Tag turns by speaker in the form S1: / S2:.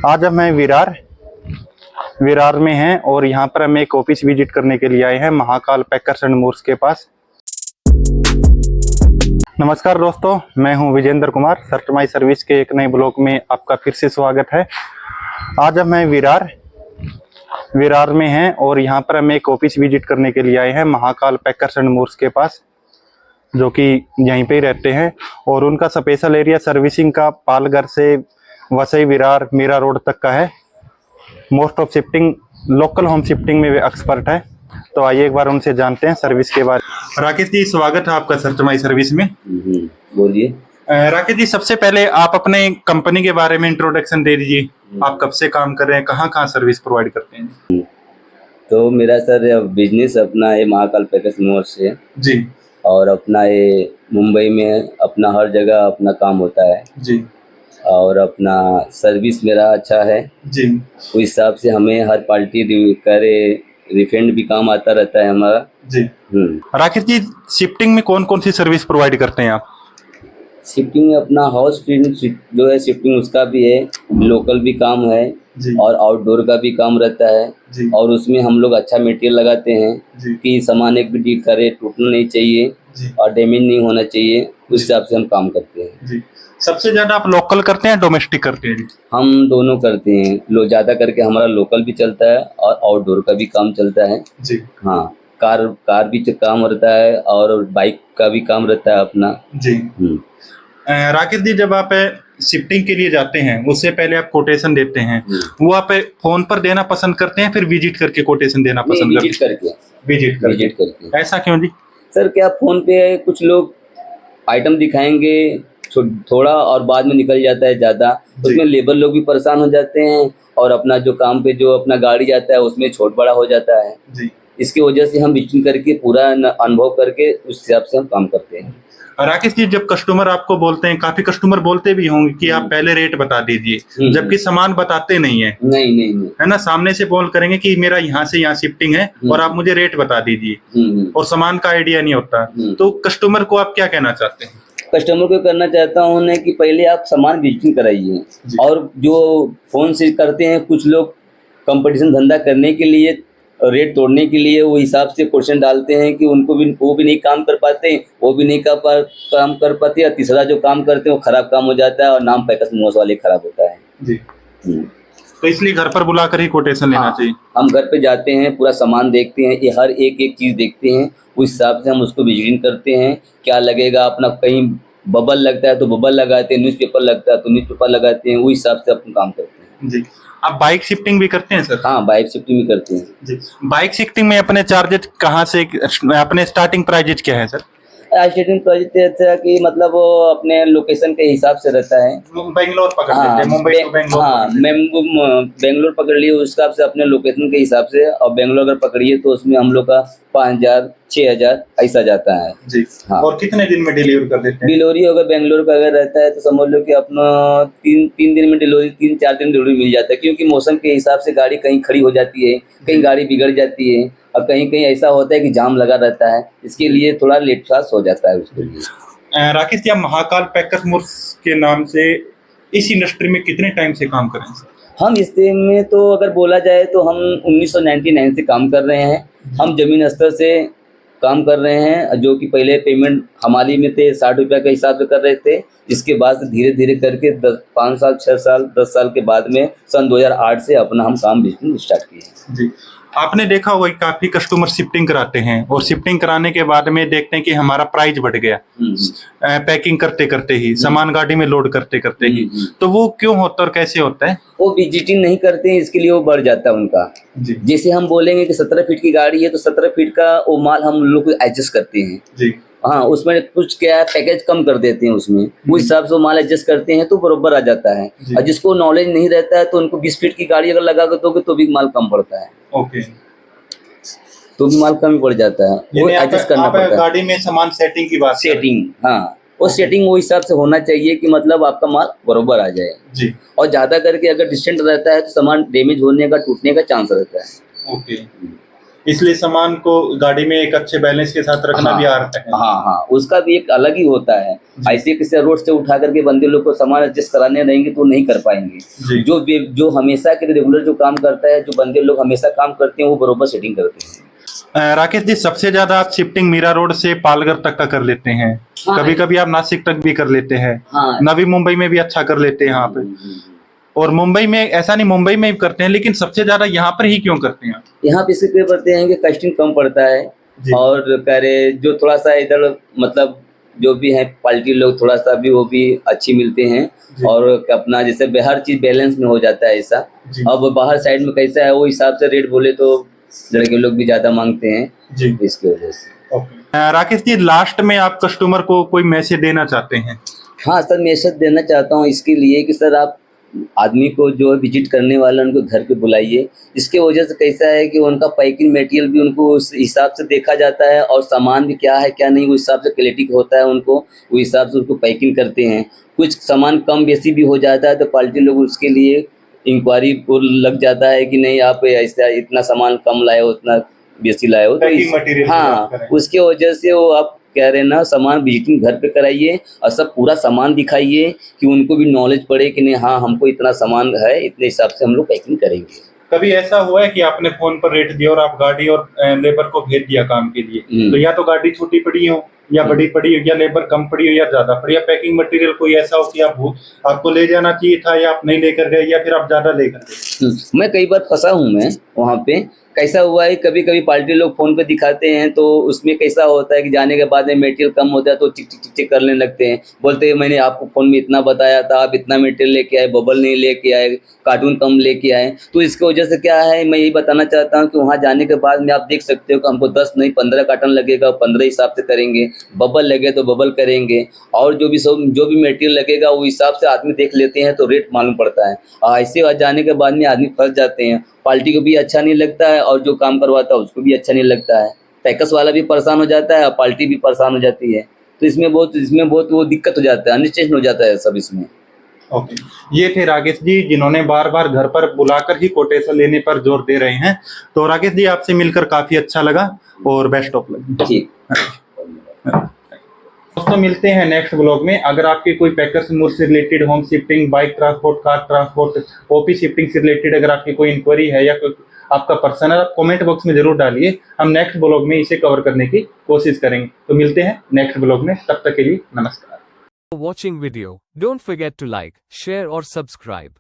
S1: आज हम हैं विरार में हैं और यहाँ पर हम एक ऑफिस विजिट करने के लिए आए हैं महाकाल पैकर्स एंड मूव्स के पास। नमस्कार दोस्तों, मैं हूं Vijendra Kumar. Search my service के एक नए ब्लॉग में आपका फिर से स्वागत है। आज हम हैं विरार में हैं और यहाँ पर हम एक ऑफिस विजिट करने के लिए आए हैं महाकाल पैकर्स एंड मूव्स के पास, जो कि यहीं पे ही रहते हैं। और उनका स्पेशल एरिया सर्विसिंग का पालघर से वसई विरार मीरा रोड तक का है। Most of shifting local home shifting में वे एक्सपर्ट है। तो आइए एक बार उनसे जानते हैं सर्विस के बारे में। राकेश जी, स्वागत है आपका सर्च माई सर्विस में।
S2: बोलिए।
S1: राकेश जी, सबसे पहले आप अपने कंपनी के बारे में इंट्रोडक्शन दे दीजिए। आप कब से काम कर रहे हैं, कहाँ कहाँ सर्विस प्रोवाइड करते हैं?
S2: तो मेरा सर बिजनेस अपना है महाकाल पैकर्स मूव्स से
S1: जी।
S2: और अपना ये मुंबई में अपना हर जगह अपना काम होता है
S1: जी।
S2: और अपना सर्विस मेरा अच्छा है
S1: जी।
S2: उस हिसाब से हमें हर पार्टी करे रिफंड भी काम आता रहता है हमारा।
S1: जी। राकेश जी, शिफ्टिंग में कौन कौन सी सर्विस प्रोवाइड करते हैं आप?
S2: शिफ्टिंग में अपना हाउस जो है शिफ्टिंग उसका भी है, लोकल भी काम है और आउटडोर का भी काम रहता है। और उसमें हम लोग अच्छा मटेरियल लगाते हैं कि सामान एक भी डील करे, टूटना नहीं चाहिए और डैमेज नहीं होना चाहिए। उस हिसाब से हम काम करते हैं।
S1: सबसे ज्यादा आप लोकल करते हैं डोमेस्टिक करते हैं?
S2: हम दोनों करते हैं। ज्यादा करके हमारा लोकल भी चलता है और आउटडोर का भी काम चलता है।
S1: जी।
S2: हाँ, कार भी काम रहता है और बाइक का भी काम रहता है अपना।
S1: जी। राकेश जी, जब आप शिफ्टिंग के लिए जाते हैं उससे पहले आप कोटेशन देते हैं, वो आप फोन पर देना पसंद करते हैं फिर विजिट करके कोटेशन देना पसंद करते हैं? विजिट करके। ऐसा क्यों जी?
S2: सर क्या फोन पे कुछ लोग आइटम दिखाएंगे थोड़ा और बाद में निकल जाता है ज्यादा, उसमें लेबर लोग भी परेशान हो जाते हैं और अपना जो काम पे जो अपना गाड़ी जाता है उसमें छोट बड़ा हो जाता है जी। इसकी वजह से हम विजिटिंग करके पूरा अनुभव करके उस हिसाब से हम काम करते हैं।
S1: राकेश जी, जब कस्टमर आपको बोलते हैं, काफी कस्टमर बोलते भी होंगे कि आप पहले रेट बता दीजिए, जबकि सामान बताते नहीं है।
S2: नहीं
S1: है ना, सामने से बोल करेंगे कि मेरा यहाँ से यहाँ शिफ्टिंग है और आप मुझे रेट बता दीजिए, और सामान का आइडिया नहीं होता। तो कस्टमर को आप क्या कहना चाहते हैं?
S2: कस्टमर को करना चाहता हूँ उन्हें कि पहले आप सामान विजिटिंग कराइए। और जो फोन से करते हैं कुछ लोग कंपटीशन धंधा करने के लिए, रेट तोड़ने के लिए वो हिसाब से क्वेश्चन डालते हैं कि उनको भी वो भी नहीं काम कर पाते, वो भी नहीं काम कर पाते, और तीसरा जो काम करते हैं वो खराब काम हो जाता है और नाम पैकर्स मूव्स वाले खराब होता है
S1: जी। तो इसलिए घर पर बुलाकर ही कोटेशन लेना चाहिए।
S2: हम घर पे जाते हैं, पूरा सामान देखते हैं, ये हर एक चीज देखते हैं, उस हिसाब से हम उसको विजिटिंग करते हैं। क्या लगेगा, अपना कहीं बबल लगता है तो बबल लगाते हैं, न्यूज़पेपर लगता है तो न्यूज़पेपर लगाते हैं, उस हिसाब से अपन काम करते हैं
S1: जी। आप बाइक शिफ्टिंग भी करते हैं सर?
S2: हाँ, बाइक शिफ्टिंग भी करते हैं
S1: जी। बाइक शिफ्टिंग में अपने चार्जेस कहाँ से, अपने स्टार्टिंग प्राइजेस क्या है सर?
S2: स्टेटिंग प्रोजेक्ट ऐसा कि मतलब वो अपने लोकेशन के हिसाब से रहता है।
S1: बेंगलोर पकड़ लेते हैं, मुंबई टू बेंगलोर।
S2: हाँ, बेंगलोर पकड़ लिए उस हिसाब से अपने लोकेशन के हिसाब से, और बेंगलोर अगर पकड़िए तो उसमें हम लोग का 5,000 6,000 ऐसा जाता है जी। हाँ।
S1: और कितने दिन में डिलीवर कर देते हैं?
S2: डिलीवरी अगर बेंगलोर का अगर रहता है तो समझ लो कि अपना 3 दिन में डिलीवरी, 3-4 दिन डिलीवरी मिल जाता है, क्योंकि मौसम के हिसाब से गाड़ी कहीं खड़ी हो जाती है, कहीं गाड़ी बिगड़ जाती है, और कहीं कहीं ऐसा होता है कि जाम लगा रहता है, इसके लिए थोड़ा लेट फास्ट हो जाता है उसके लिए।
S1: राकेश जी, आप महाकाल पैकर्स मूव्स के नाम से इस इंडस्ट्री में कितने टाइम से काम कर रहे हैं?
S2: हम इस में तो अगर बोला जाए तो हम 1999 से काम कर रहे हैं। हम जमीन स्तर से काम कर रहे हैं, जो कि पहले पेमेंट हमारी में थे 60 रुपये के हिसाब से कर रहे थे। इसके बाद से धीरे धीरे करके 5 साल 6 साल 10 साल के बाद में सन 2008 से अपना हम काम बिजनेस स्टार्ट किए
S1: जी। आपने देखा होगा काफी कस्टमर शिफ्टिंग कराते हैं और शिफ्टिंग कराने के बाद में देखते हैं कि हमारा प्राइस बढ़ गया पैकिंग करते करते ही, सामान गाड़ी में लोड करते करते ही। तो वो क्यों होता है और कैसे होता है?
S2: वो विजिटिंग नहीं करते हैं, इसके लिए वो बढ़ जाता है उनका। जैसे हम बोलेंगे कि 17 फीट की गाड़ी है तो 17 फीट का वो माल हम लोग एडजस्ट करते हैं जी। हाँ, उसमें कुछ क्या है, पैकेज कम कर देते हैं, उसमें उस हिसाब से वो माल एडजस्ट करते हैं तो बरोबर आ जाता है। और जिसको नॉलेज नहीं रहता है तो उनको 20 फीट की गाड़ी अगर लगा कर दोगे तो भी माल कम पड़ता है। ओके, तो भी माल कम ही पड़ जाता है, वो एडजस्ट करना पड़ता है।
S1: गाड़ी में सामान सेटिंग की बात,
S2: सेटिंग, हाँ, वो सेटिंग वो हिसाब से होना चाहिए कि मतलब आपका माल बरोबर आ जाए जी। और ज्यादा करके अगर डिस्टेंस रहता है तो सामान डैमेज होने का, टूटने का चांस रहता है।
S1: ओके। इसलिए सामान को गाड़ी में एक अच्छे बैलेंस के साथ रखना भी आ रहा है।
S2: हाँ हाँ, उसका भी एक अलग ही होता है। ऐसे किसी रोड से उठा करके बंदे लोग को सामान एडजस्ट कराने रहेंगे तो नहीं कर पाएंगे। जो हमेशा के रेगुलर जो काम करता है, जो बंदे लोग हमेशा काम करते हैं, वो बरोबर सेटिंग करते हैं।
S1: राकेश जी, सबसे ज्यादा आप शिफ्टिंग मीरा रोड से पालघर तक का कर लेते हैं।
S2: हाँ,
S1: कभी कभी आप नासिक तक भी कर लेते हैं।
S2: हाँ,
S1: नवी मुंबई में भी अच्छा कर लेते हैं यहाँ पे। और मुंबई में ऐसा नहीं, मुंबई में भी करते हैं, लेकिन सबसे ज्यादा यहाँ पर ही क्यों करते हैं?
S2: यहाँ पे इसलिए करते हैं कि कस्टिंग कम पड़ता है, और कह रहे जो थोड़ा सा इधर मतलब जो भी है क्वालिटी लोग थोड़ा सा भी वो भी अच्छी मिलते हैं, और अपना जैसे हर चीज बैलेंस में हो जाता है ऐसा। अब बाहर साइड में कैसा है वो हिसाब से रेट बोले तो लड़के लोग भी ज्यादा मांगते हैं, इसकी वजह से।
S1: राकेश जी, लास्ट में आप कस्टमर को कोई मैसेज देना चाहते हैं?
S2: हाँ सर, मैसेज देना चाहता हूँ इसके लिए कि सर आप आदमी को जो विजिट करने वाला उनको घर पे बुलाइए। इसके वजह से कैसा है कि उनका पैकिंग मटेरियल भी उनको उस हिसाब से देखा जाता है, और सामान भी क्या है क्या नहीं उस हिसाब से क्वालिटी होता है, उनको उस हिसाब से उसको पैकिंग करते हैं। कुछ सामान कम बेसी भी हो जाता है तो पार्टी लोग उसके लिए इंक्वायरी लग जाता है कि नहीं आप ऐसा इतना सामान कम लाए हो, उतना बेसी लाए हो, तो हाँ उसके वजह से वो आप कह रहे हैं ना, सामान विजिटिंग घर पे कराइए और सब पूरा सामान दिखाइए कि उनको भी नॉलेज पड़े कि नहीं हाँ हमको इतना सामान है, इतने हिसाब से हम लोग पैकिंग करेंगे।
S1: कभी ऐसा हुआ है कि आपने फोन पर रेट दिया और आप गाड़ी और लेबर को भेज दिया काम के लिए, तो या तो गाड़ी छोटी पड़ी हो या बड़ी पड़ी हो, या लेबर कम पड़ी हो या ज्यादा पड़ी, या पैकिंग मटेरियल कोई ऐसा हो कि आपको ले जाना चाहिए था या आप नहीं लेकर गए, या फिर आप ज्यादा लेकर गए?
S2: मैं कई बार फंसा हूँ मैं वहाँ पे। कैसा हुआ है कभी कभी पार्टी लोग फोन पे दिखाते हैं तो उसमें कैसा होता है कि जाने के बाद में मटेरियल कम होता है तो चिक चिक चिक चिक करने लगते हैं, बोलते हैं मैंने आपको फोन में इतना बताया था, आप इतना मटेरियल लेके आए, बबल नहीं लेके आए, कार्टून कम लेके आए। तो इसकी वजह से क्या है, मैं यही बताना चाहता हूँ कि वहाँ जाने के बाद में आप देख सकते हो कि हमको 10 नहीं 15 कार्टन लगेगा, 15 हिसाब से करेंगे, बबल लगे तो बबल करेंगे, और जो भी मटेरियल लगेगा वो हिसाब से आदमी देख लेते हैं तो रेट मालूम पड़ता है। और ऐसे बात जाने के बाद में आदमी फंस जाते हैं, पार्टी को भी अच्छा नहीं लगता है और जो काम करवाता है उसको भी अच्छा नहीं लगता है, पैकर्स वाला भी परेशान हो जाता है और पार्टी भी परेशान हो जाती है। तो इसमें बहुत वो दिक्कत हो जाता है, अनिश्चित हो जाता है सब इसमें।
S1: ओके, ये थे राकेश जी जिन्होंने बार बार घर पर बुलाकर ही कोटेशन लेने पर जोर दे रहे हैं। तो राकेश जी, आपसे मिलकर काफी अच्छा लगा और बेस्ट ऑफ लक।
S2: ठीक,
S1: दोस्तों मिलते हैं नेक्स्ट ब्लॉग में। अगर आपके कोई पैकर्स मूर से related, home shifting, bike transport, car transport, OP shifting से रिलेटेड अगर आपकी कोई इंक्वायरी है या कोई आपका पर्सनल, आप कमेंट बॉक्स में जरूर डालिए, हम नेक्स्ट ब्लॉग में इसे कवर करने की कोशिश करेंगे। तो मिलते हैं नेक्स्ट ब्लॉग में, तब तक के लिए नमस्कार।
S3: For watching video, don't forget to like, share or subscribe.